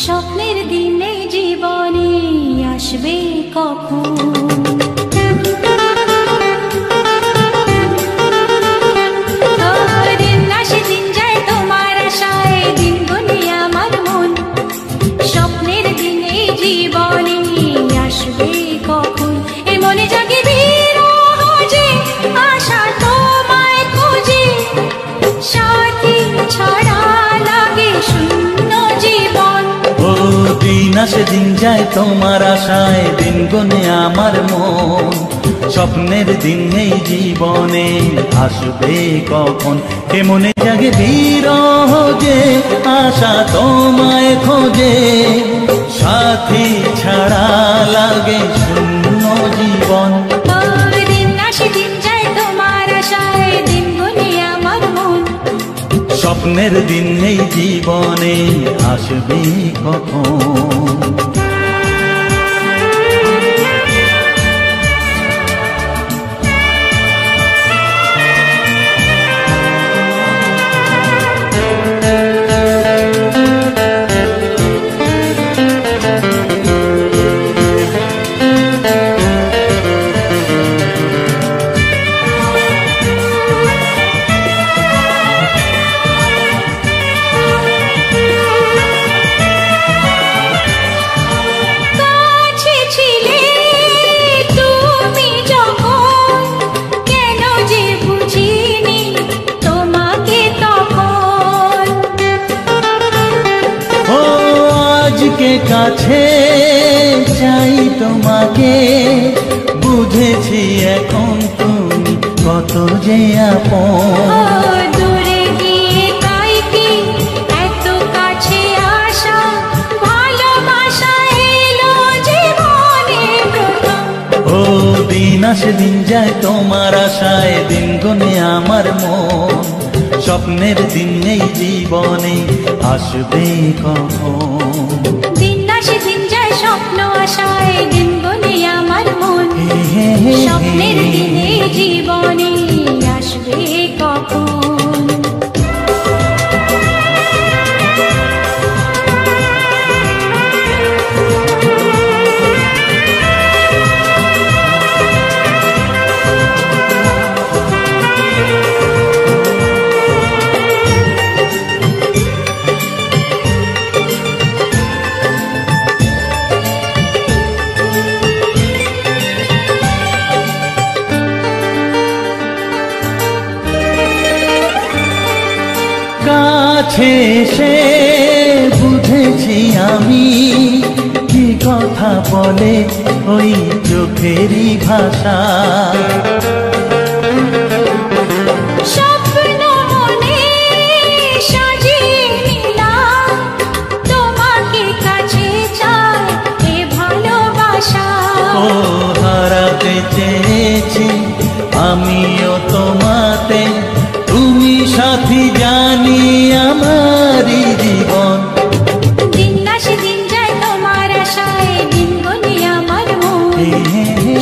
স্বপ্নের দিনে জীবনে আসবে কখন? দিন আসে দিন যায় তোমার আশায়, দিন গুনে আমার মন। স্বপ্নের দিনে জীবনে আসবে কখন? এ মনে জাগে বিরহ যে আশা তোমায় খোঁজে, সাথী ছাড়া লাগে শূন্য জীবন। ও দিন আসে দিন যায় তোমার আশায়, দিন গুনে আমার মন। স্বপ্নের দিন এই জীবনে আসবে কখন? কে মনে জাগে বিরহ যে আশা তোমায় খোঁজে, সাথী ছাড়া লাগে শূন্য জীবন। দিন আসে দিন যায় তোমার আশায়, দিন গুনে আমার মন। স্বপ্নের দিন এই জীবনে আসবে কখন? কাছে চাই তোমাকে, বুঝেছি এখন তুমি কত যে আপন। দূরে গিয়ে তাই কি এত কাছে আসা, ভালোবাসা এলো জীবনে প্রথম। ও দিন আসে দিন যায় তোমার আশায়, দিন গুনে আমার মন। স্বপ্নের দিন এই জীবনে আসবে কখন? দিন আসে দিন যায় স্বপ্ন আশায়, দিন গুনে আমার মন। স্বপ্নের দিনে জীবনে আসবে কখন? কাছে এসে বুঝেছি আমি কি কথা বলে ওই চোখেরই ভাষা। স্বপ্ন মনে সাজিয়ে নিলাম, তোমাকে কাছে চাই এ ভালোবাসা। ও হারাতে চেয়েছি আমিও তোমাতে, তুমি সাথী জানি আমারই জীবন। দিন আসে দিন যায় তোমার আশায়, দিন গুনে আমার মন।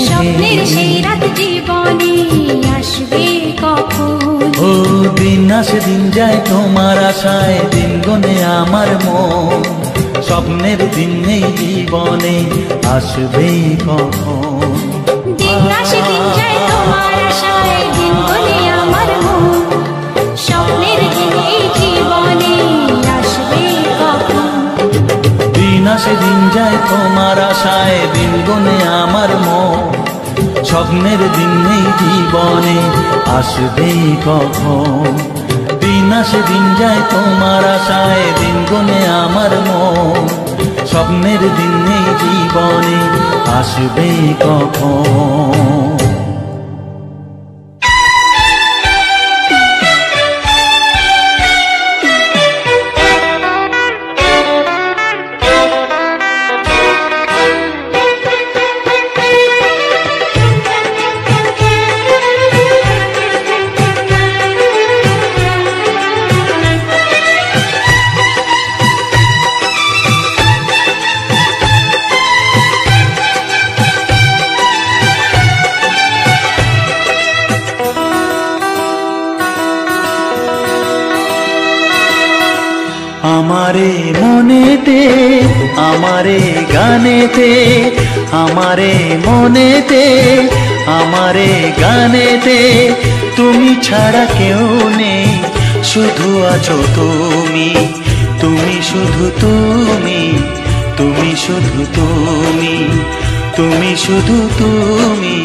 স্বপ্নের সেই রাত জীবনে আসবে কখন? ও দিন আসে দিন যায় তোমার আশায়, দিন গুনে আমার মন। স্বপ্নের দিন এই জীবনে আসবে কখন? দিন আসে দিন যায় তোমার আশায়, দিন গুনে আমার মন। স্বপ্নের দিন এই জীবনে আসবে কখন? দিন আসে দিন যায় তোমার আশায়, দিন গুনে আমার মন। স্বপ্নের দিন এই জীবনে আসবে কখন? দিন আসে দিন যায় তোমার আশায়, দিন গুনে আমার মন। স্বপ্নের দিন এই জীবনে আসবে কখন? আমারে গানেতে, আমারে মনেতে, আমারে গানেতে তুমি ছাড়া কেউ নেই, শুধু আছো তুমি, তুমি শুধু তুমি, তুমি শুধু তুমি, তুমি শুধু তুমি,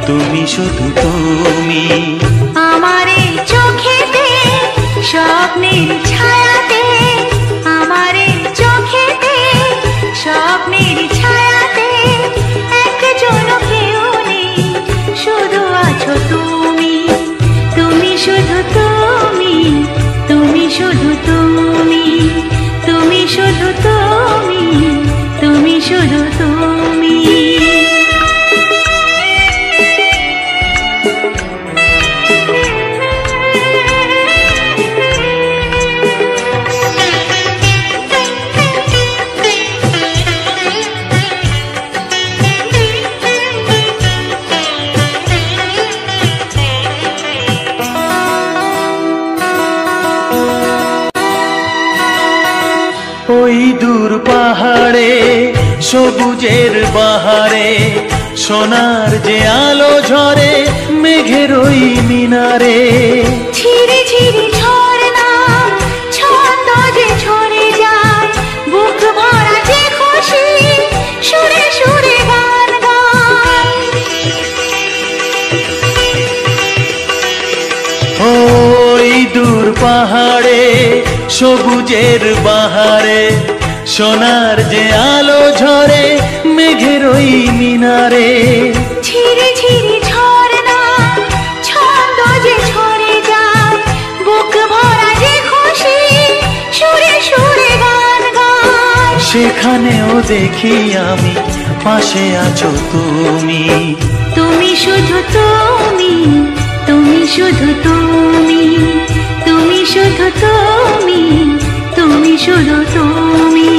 তুমি শুধু তুমি। আমারে চোখেতে স্বপ্নের ছায়াতে, আমারে চোখেতে স্বপ্নের ছায়াতে একজন কেউ নেই, শুধু আছো তুমি, তুমি শুধু তুমি, তুমি শুধু তুমি, তুমি শুধু তুমি, তুমি শুধু তুমি। ওই দূর পাহাড়ে সবুজের বাহারে সোনার যে আলো ঝরে মেঘের ওই মিনারে, ঝিরি ঝিরি ঝরনা ছন্দ যে ঝরে যায়, বুক ভরা যে খুশি সুরে সুরে গান গায়। ওই দূর পাহাড়ে সবুজের বাহারে সোনার যে আলো ঝরে মেঘের ওই মিনারে, ঝিরি ঝিরি ঝরনা ছন্দ যে ঝরে যায়, বুক ভরা যে খুশি সুরে সুরে গান গায়। সেখানেও দেখি আমি পাশে আছো তুমি, তুমি শুধু তুমি, তুমি শুধু তুমি, তুমি শুধু তুমি, তুমি শুধু তুমি।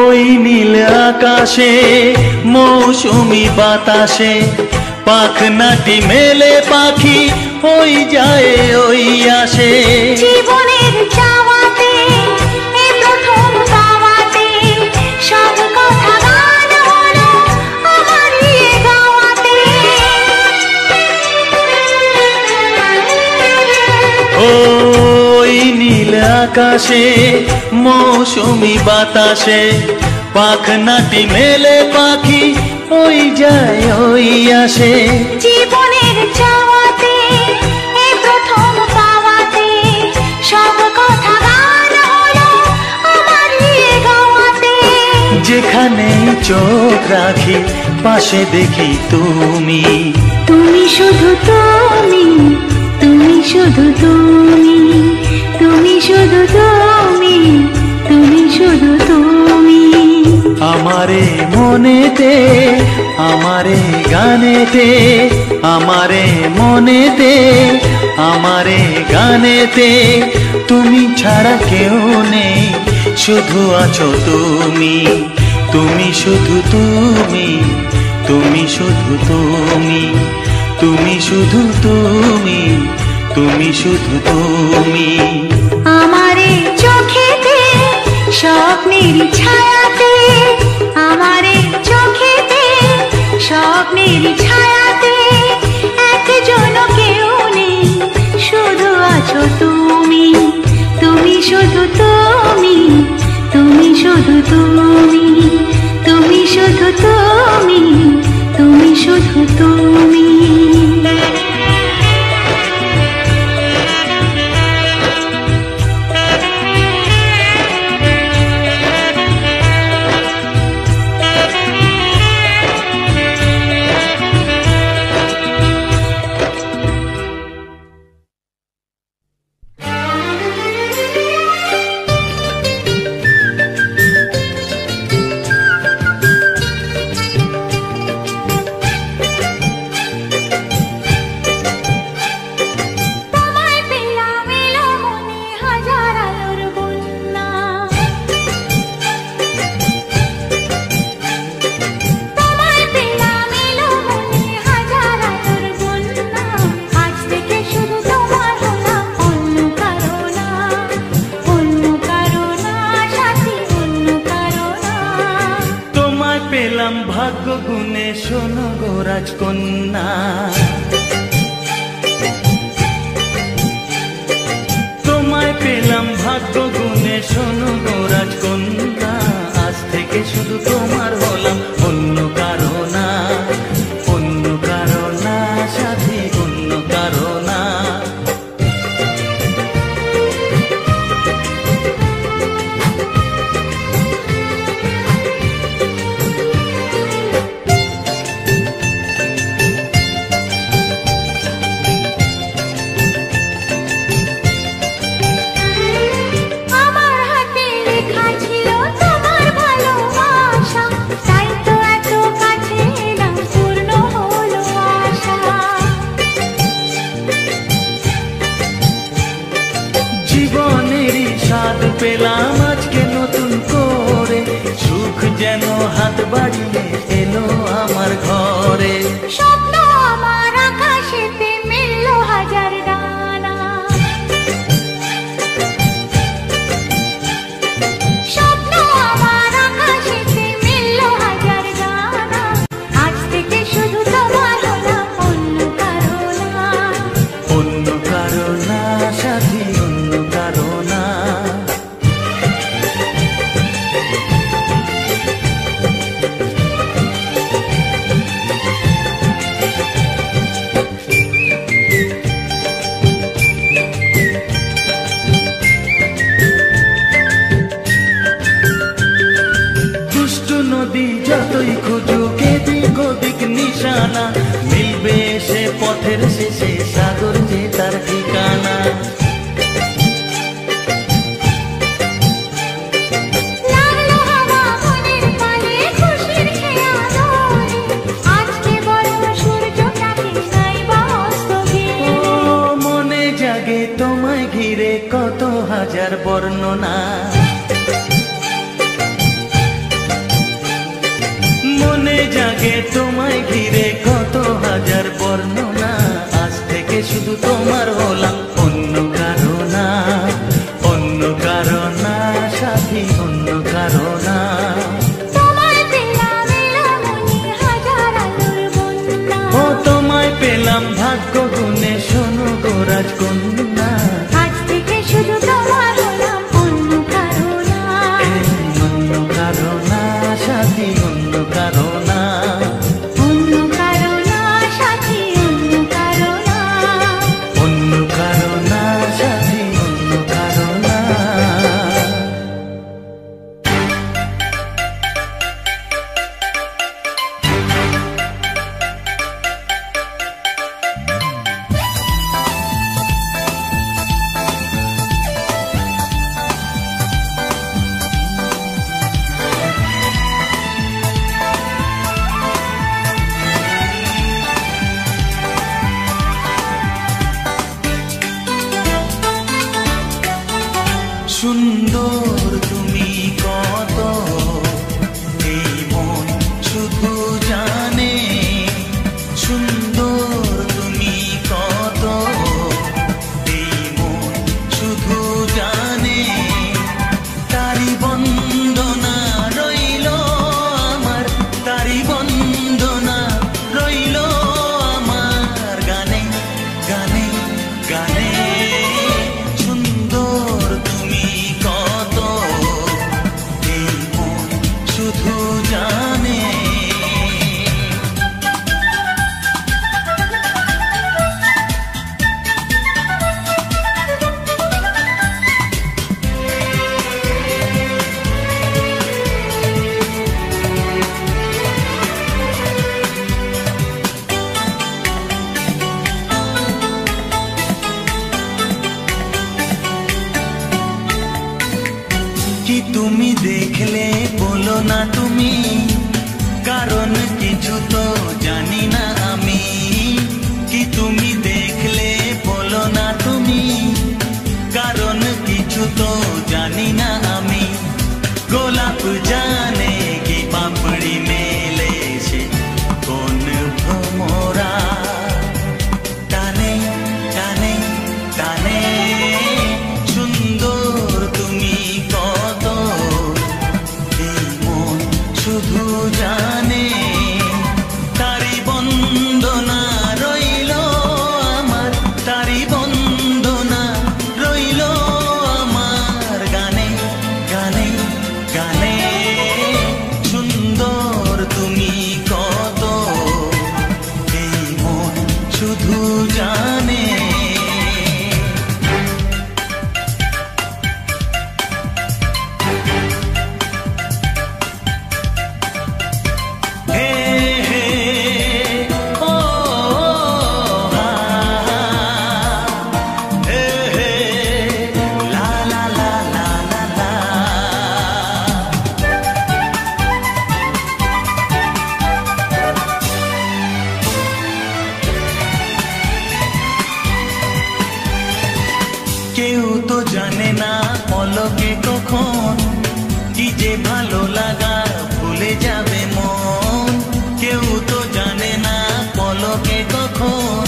ওই নীল আকাশে মৌসুমি বাতাসে পাখনাটি মেলে পাখি ওই যায় ওই আসে। জীবনের চাওয়াতে এ প্রথম পাওয়াতে সব কথা গান হলো আমারই এ গাওয়াতে। ওই নীল আকাশে মৌসুমি বাতাসে পাখনাটি মেলে পাখি ওই যায় ওই আসে। জীবনের চাওয়াতে এ প্রথম পাওয়াতে সব কথা গান হলো আমারই এ গাওয়াতে। যেখানে চোখ রাখি পাশে দেখি তুমি, তুমি শুধু তুমি, তুমি শুধু তুমি, তুমি শুধু তুমি, তুমি শুধু তুমি। আমারে মনেতে, আমারে গানেতে, আমারে মনেতে, আমারে গানেতে তুমি ছাড়া কেউ নেই, শুধু আছো তুমি, তুমি শুধু তুমি, তুমি শুধু তুমি, তুমি শুধু তুমি, তুমি শুধু তুমি। আমারে চোখেতে স্বপ্নের ছায়াতে, আমারে চোখেতে স্বপ্নের ছায়াতে একজন কেউ নেই, শুধু আছো তুমি, তুমি শুধু তুমি, তুমি শুধু তুমি, তুমি শুধু তুমি, তুমি শুধু তুমি। রাজকন্যা। তোমায় পেলাম ভাগ্য গুণে শোনো গো রাজকন্যা, আজ থেকে শুধু তোমার হলাম, অন্য কারো না, অন্য কারো না সাথী, অন্য কারো না। পেলাম আজকে নতুন করে, সুখ যেন হাত বাড়িয়ে এলো আমার ঘরে। স্বপ্ন আমার আকাশেতে মিলল হাজার ডানা, স্বপ্ন আমার আকাশেতে মিলল হাজার ডানা, আজ থেকে শুধু তোমার হলাম, অন্য কারো না, অন্য কারো না সাথী, অন্য কারো না। নদী যতই খুঁজুক এদিক ওদিক নিশানা, মিলবে সে পথের শেষে সাগর যে তার ঠিকানা। মনে জাগে তোমায় ঘিরে কত হাজার বর্ণনা, মনে জাগে তোমায় ঘিরে কত হাজার বর্ণনা, আজ থেকে শুধু তোমার হলাম, অন্য কারো না, অন্য কারো না সাথী, অন্য কারো না। ও তোমায় পেলাম ভাগ্য গুণে শোনো গো রাজকন্যা, আজ থেকে শুধু তোমার হলাম, অন্য কারো না, অন্য কারো না সাথী, অন্য কারো না, অন্য কারো না সাথী, অন্য কারো না, অন্য কারো না সাথী, অন্য কারো না। সুন্দর তুমি কত, এই মন শুধু জানে, সুন্দর তুমি কত, এই মন শুধু জানে, তারি বন্দনা রইল আমার, তারি বন্দনা রইল আমার গানে গানে গানে। সুন্দর তুমি কত, এই মন শুধু জানে। কি তুমি দেখলে বলো না তুমি, কারণ কিছু তো জানি না আমি। কি তুমি দেখলে বলো না তুমি, কারণ কিছু তো জানি না আমি। গোলাপ জানে কি পাপড়ি মেলে সে কোন ভ্রমরা, টানে টানে টানে। সুন্দর তুমি কত, এই মন শুধু পলকে কখন কি যে ভালো লাগা ভুলে যাবে মন। কেউ তো জানে না পলকে কখন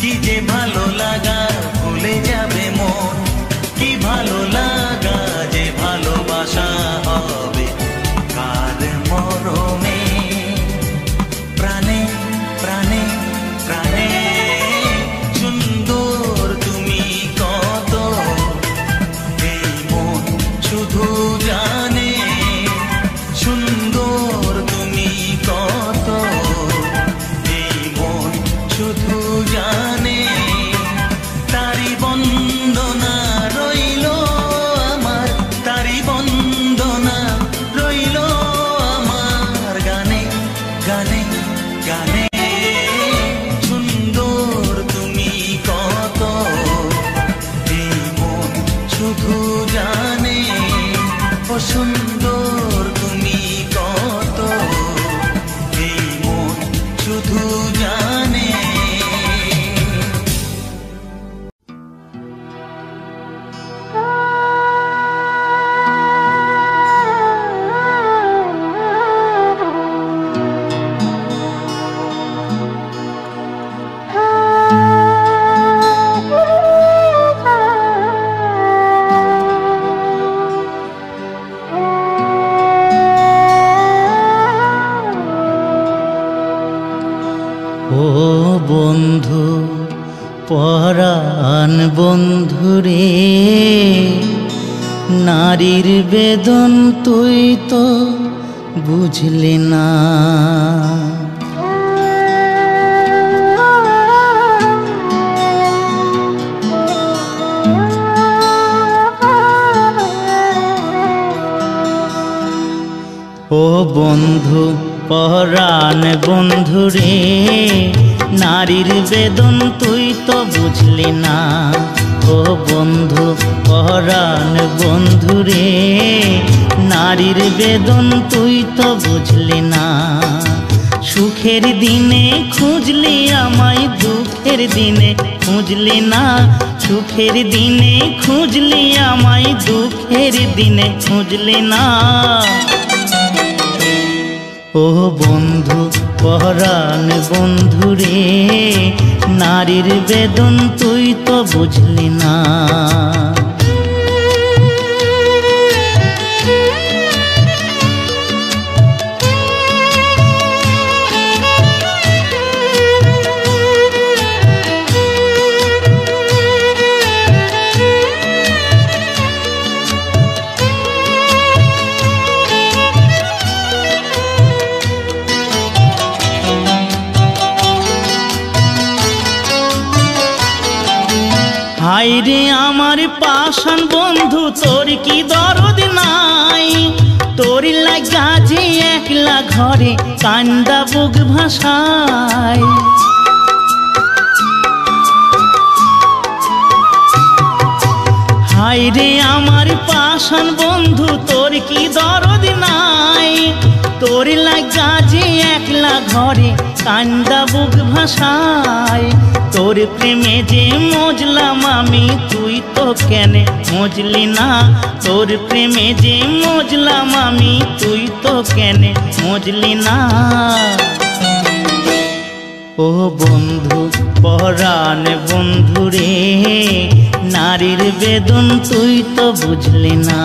কি যে ভালো লাগা ভুলে যাবে মন। কি ভালো লাগা যে ভালোবাসা হবে কার মরমে, প্রাণে প্রাণে প্রাণে। সুন্দর তুমি কত এই মন শুধু জানে, সুন্দর তুমি কত এই মন শুধু জানে। তারি বন্দনা রইল আমার, তারি বন্দনা রইল আমার গানে গানে গানে। সুন্দর তুমি কত এই মন শুধু জানে, ও সুন্দর তুমি কত এই মন শুধু জানে। ও বন্ধু পরাণ বন্ধুরে, নারীর বেদন তুই তো বুঝলি না। ও বন্ধু পরাণ বন্ধুরে, নারীর বেদন তুই তো বুঝলি না। ও বন্ধু পরাণ বন্ধুরে, নারীর বেদন তুই তো বুঝলি না। সুখের দিনে খুঁজলি আমায়, দুঃখের দিনে খুঁজলি না। সুখের দিনে খুঁজলি আমায়, দুঃখের দিনে খুঁজলি না। ও বন্ধু পরাণ বন্ধুরে, নারীর বেদন তুই তো বুঝলি না। হায়রে আমার পাষাণ বন্ধু, তোর কি দরদ নাই? তোর লাগা যে একলা ঘরে কান্দা বুক ভাসায়। হায়রে আমার পাষাণ বন্ধু, তোর কি দরদ নাই? তোর লাগা যে একলা ঘরে কান্দা বুক ভাসায়। তোর প্রেমে যে মজলাম আমি, তুই তো কেন মজলি না? তোর প্রেমে যে মজলাম আমি, তুই তো কেন মজলি না? ও বন্ধু পরাণ বন্ধুরে, নারীর বেদন তুই তো বুঝলি না।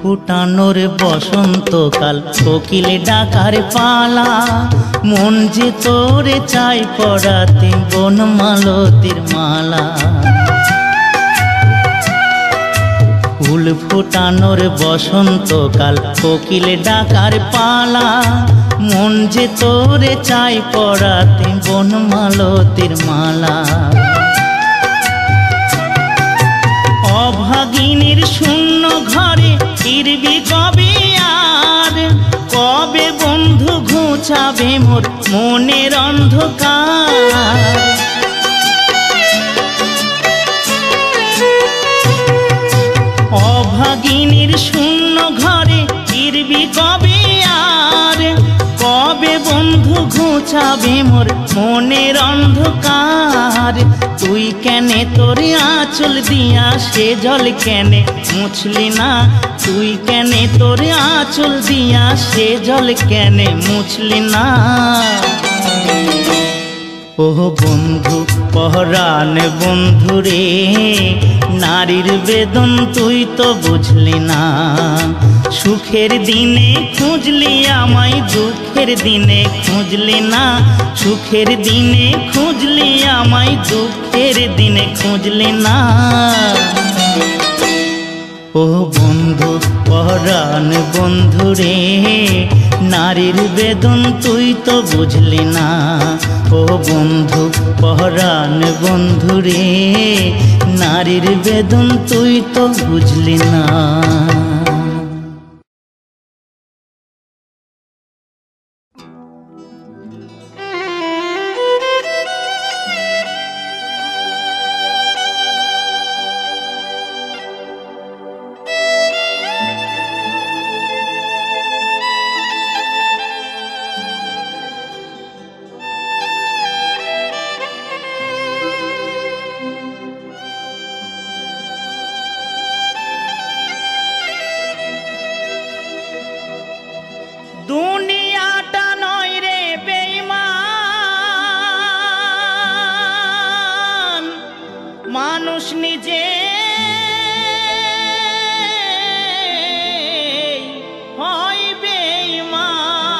ফুটানোর বসন্তকাল, কোকিলে ডাকার পালা। মন যে তোরে চাই পড়াতে বনমালতির মালা। ফুল ফুটানোর বসন্তকাল, কোকিলে ডাকার পালা। মন যে তোরে চাই পড়াতে বনমালতির মালা। অভাগিনীর শূন্য ঘরে ফিরবি কবে আর? কবে বন্ধু ঘুচাবে মোর মনের অন্ধকার? ভগিনীর শূন্য ঘরে ফিরবি কবে আর? কবে বন্ধু ঘুচাবে মোর মনের অন্ধকার? তুই কেনে তোর আঁচল দিয়া সে জল কেনে মুছলি না? তুই কেনে তোর আঁচল দিয়া সে জল কেনে মুছলি না? ও বন্ধু পহরান বন্ধু রে, নারীর বেদন তুই তো বুঝলি না। সুখের দিনে খুঁজলি আমায়, দুঃখের দিনে খুঁজলি না। সুখের দিনে খুঁজলি আমায়, দুঃখের দিনে খুঁজলি না। ও বন্ধু পহরান বন্ধু রে, নারীর বেদন তুই তো বুঝলি না। ও বন্ধু পহরান বন্ধু রে, নারীর বেদন তুই তো বুঝলি না। দুনিয়াটা নয় রে বেঈমান, মানুষ নিজে হয় বেঈমান।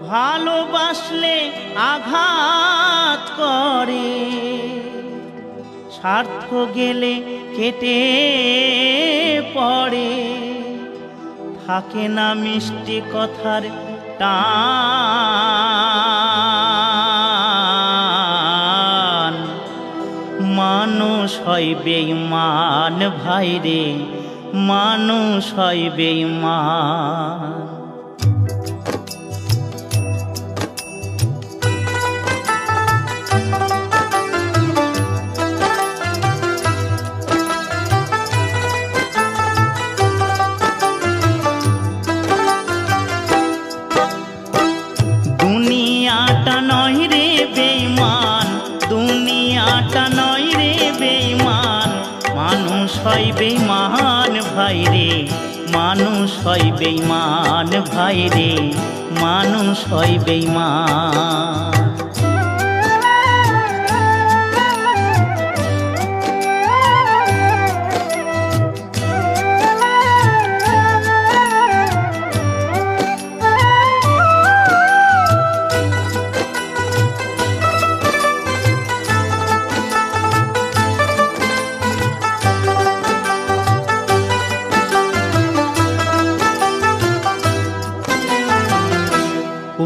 ভালোবাসলে আঘাত করে, স্বার্থ গেলে কেটে পড়ে। থাকে না মিষ্টি কথার টান, মানুষ হয় বেঈমান ভাই রে, মানুষ হয় বেঈমান। দুনিয়াটা নয় রে বেঈমান, দুনিয়াটা নয় রে বেঈমান, মানুষ হয় বেঈমান ভাই রে, মানুষ হয় বেঈমান ভাই রে, মানুষ হয় বেঈমান।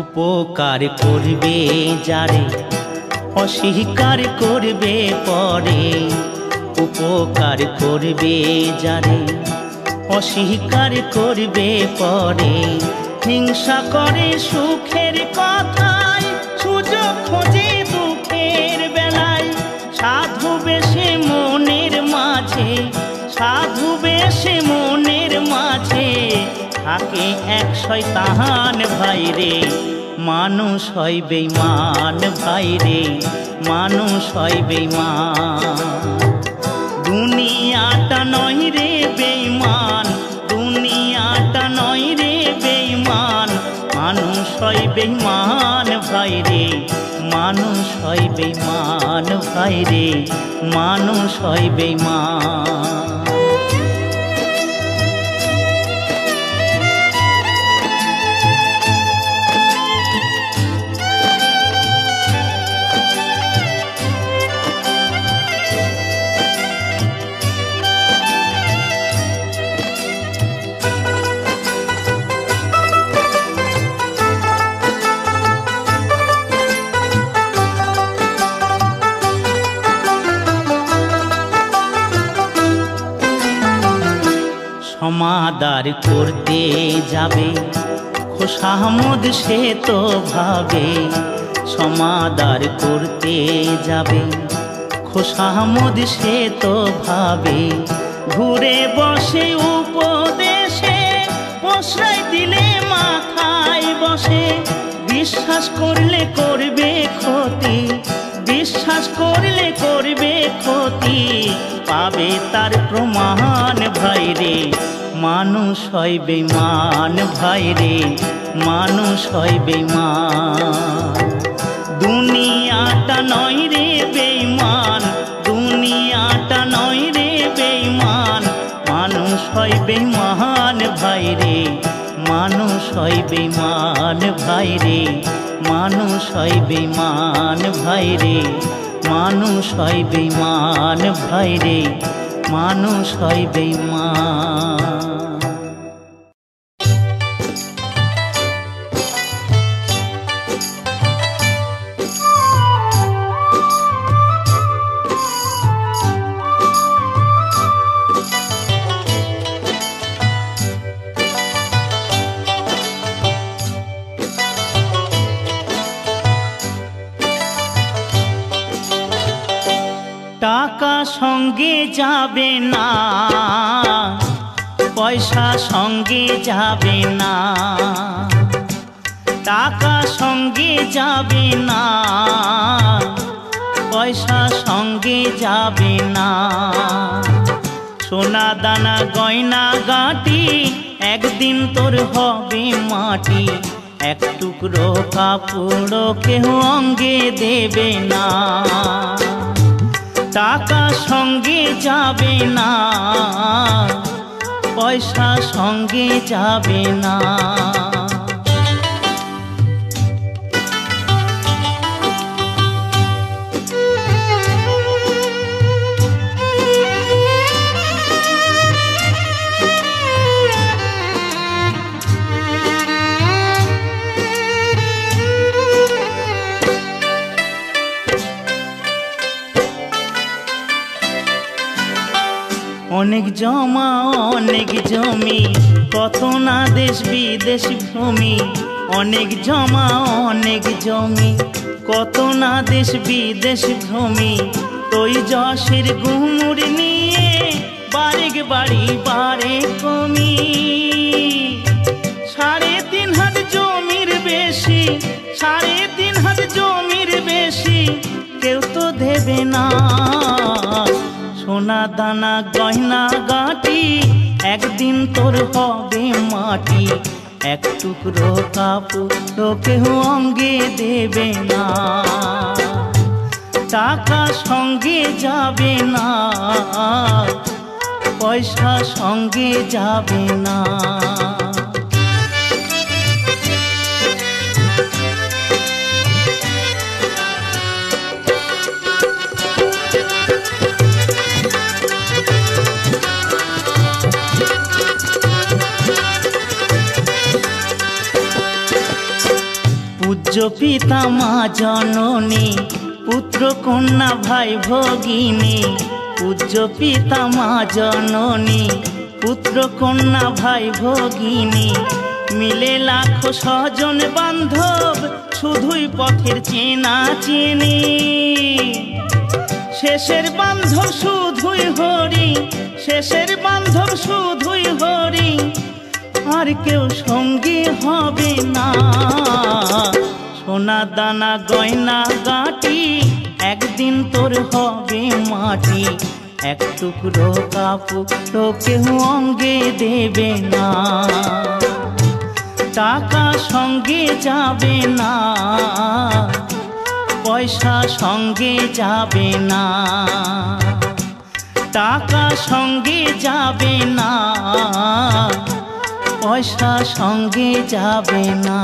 উপকার করবে যারে, অস্বীকার করবে পরে। উপকার করবে যারে, অস্বীকার করবে পরে। হিংসা করে সুখের কথায়, সুযোগ খোঁজে দুঃখের বেলায়। সাধু বেশে মনের মাঝে, সাধু বেশে মনের মাঝে থাকে এক শয়তান ভাই রে, মানুষ হয় বেঈমান ভাই রে, মানুষ হয় বেঈমান। দুনিয়াটা নয় রে বেঈমান, দুনিয়াটা নয় রে বেঈমান, মানুষ হয় বেঈমান ভাই রে, মানুষ হয় বেঈমান ভাই রে, মানুষ হয় বেঈমান। সমাদার করতে যাবে খোশামদ সে তো ভাবে, সমাদার করতে যাবে খোসামদ সে তো ভাবে, ঘুরে বসে উপদেশে, প্রশ্রয় দিলে মাথায় বসে। বিশ্বাস করলে করবে ক্ষতি, বিশ্বাস করলে করবে ক্ষতি, পাবে তার প্রমাণ ভাইরে। মানুষ হয় বেঈমান ভাইরে, মানুষ হয় বেঈমান। দুনিয়াটা নয় রে বেঈমান, দুনিয়াটা নয় রে বেঈমান। মানুষ হয় বেঈমান ভাইরে, মানুষ হয় বেঈমান ভাইরে, মানুষ হয় বেঈমান ভাইরে, মানুষ হয় বেঈমান ভাইরে, মানুষ হয় বেঈমান। টাকা সঙ্গে যাবে না, পয়সা সঙ্গে যাবে না, টাকা সঙ্গে যাবে না, পয়সা সঙ্গে যাবে না। সোনা দানা গয়না গাঁটি একদিন তোর হবে মাটি, এক টুকরো কাপড় কেউ অঙ্গে দেবে না। টাকা সঙ্গে যাবে না, পয়সা সঙ্গে যাবে না। অনেক জমা অনেক জমি, কত না দেশ বিদেশ ভূমি। অনেক জমা অনেক জমি, কত না দেশ বিদেশ ভূমি। তুই যশের গুমুর নিয়ে বারেক বাড়ি বারে কমি। 3.5 হাত জমির বেশি, 3.5 হাত জমির বেশি কেউ তো দেবে না। সোনা দানা গয়না গাঁটি একদিন তোর হবে মাটি, এক টুকরো কাপড় কেউ অঙ্গে দেবে না। টাকা সঙ্গে যাবে না, পয়সা সঙ্গে যাবে না। পূজ্য পিতা মা জননী, পুত্র কন্যা ভাই ভগিনী। পূজ্য পিতা মা জননী, পুত্র কন্যা ভাই ভগিনী। মিলে লাখো স্বজন বান্ধব, শুধুই পথের চেনা চেনি। শেষের বান্ধব শুধুই হরি, শেষের বান্ধব শুধুই হরি, আর কেউ সঙ্গী হবে না। সোনা দানা গয়না গাঁটি একদিন তোর হবে মাটি, এক টুকরো কাপড় কেউ অঙ্গে দেবে না। টাকা সঙ্গে যাবে না, পয়সা সঙ্গে যাবে না। টাকা সঙ্গে যাবে না, পয়সা সঙ্গে যাবে না।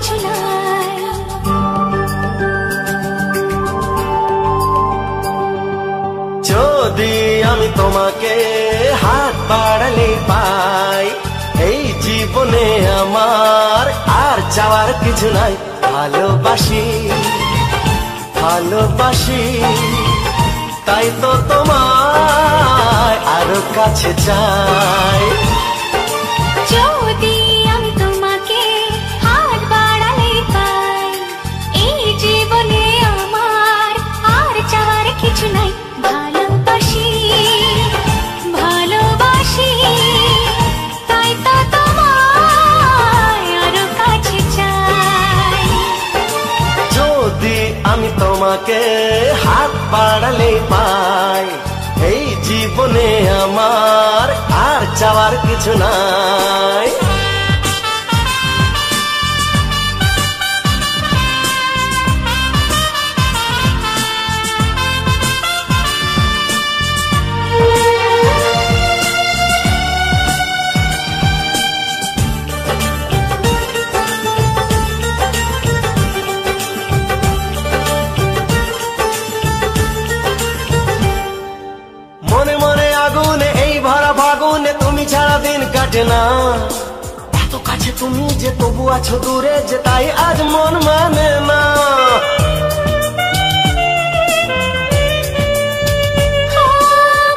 কিছু নাই। যদি আমি তোমাকে হাত বাড়ালে পাই, এই জীবনে আমার আর চাওয়ার কিছু নাই। ভালোবাসি ভালোবাসি তাই তো তোমায় আরো কাছে চাই। যদি আমি তোমাকে হাত বাড়ালে পাই, এই জীবনে আমার আর চাওয়ার কিছু নাই। ভালোবাসি ভালোবাসি তাই তো তোমায় আরো কাছে চাই। যদি আমি তোমাকে হাত বাড়ালে পাই, এই জীবনে আমার আর চাওয়ার কিছু নাই। মনে মনে আগুনে এই ভরা ফাগুনে তুমি ছাড়া দিন কাটে না। এত কাছে তুমি যে তবু আছো দূরে, যে তাই আজ মন মানে না।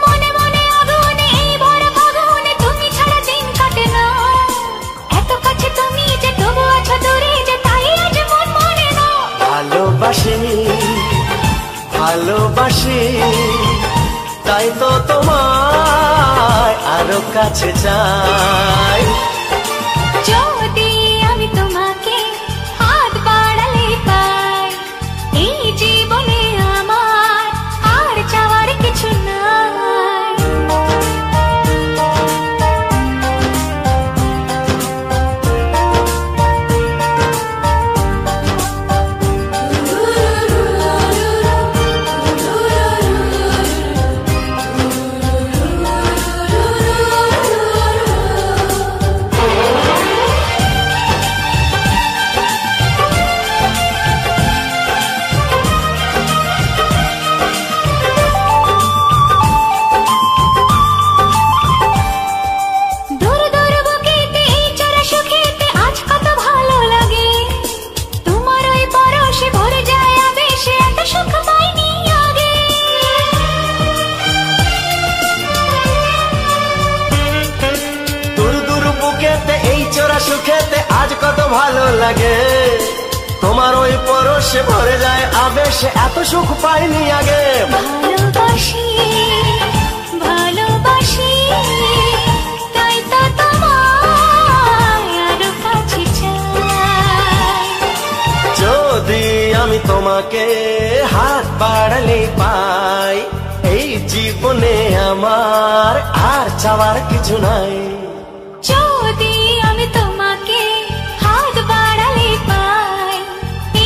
মনে মনে আগুনে এই ভরা ফাগুনে তুমি ছাড়া দিন কাটে না। এত কাছে তুমি যে তবু আছো দূরে, যে তাই আজ মন মানে না। ভালোবাসি ভালোবাসি তাই তো তোমায় আরো কাছে চাই। যদি আমি তোমাকে হাত বাড়ালে পাই, এই জীবনে আমার আর চাওয়ার কিছু নাই। দূর দূর বুকেতে এই চড়া সুখেতে আজ কত ভালো লাগে। তোমার ওই পরশে ভরে যায় আবেশে, এত সুখ পাইনি আগে। দূর দূর বুকেতে এই চোরা সুখেতে আজ কত ভালো লাগে। তোমার ওই পরশে ভরে যায় আবেশে, এত সুখ পাইনি আগে। ভালোবাসি ভালোবাসি তাই তো তোমায় আরো কাছে চাই। যদি আমি তোমাকে হাত বাড়ালে পাই, এই জীবনে আমার আর চাওয়ার কিছু নাই। যদি আমি তোমাকে হাত বাড়ালে পাই,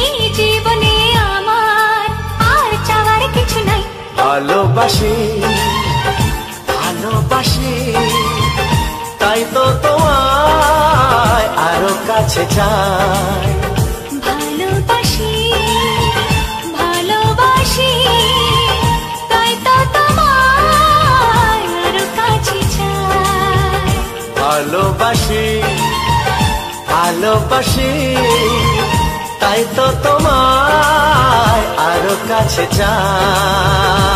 এই জীবনে আমার আর চাওয়ার কিছু নাই। ভালোবাসি ভালোবাসি তাই তো তোমায় আরো কাছে চাই। ভালোবাসি ভালোবাসি তাই তো তোমায় আরো কাছে চাই। ভালোবাসি ভালোবাসি তাই তো তোমায় আরো কাছে চাই।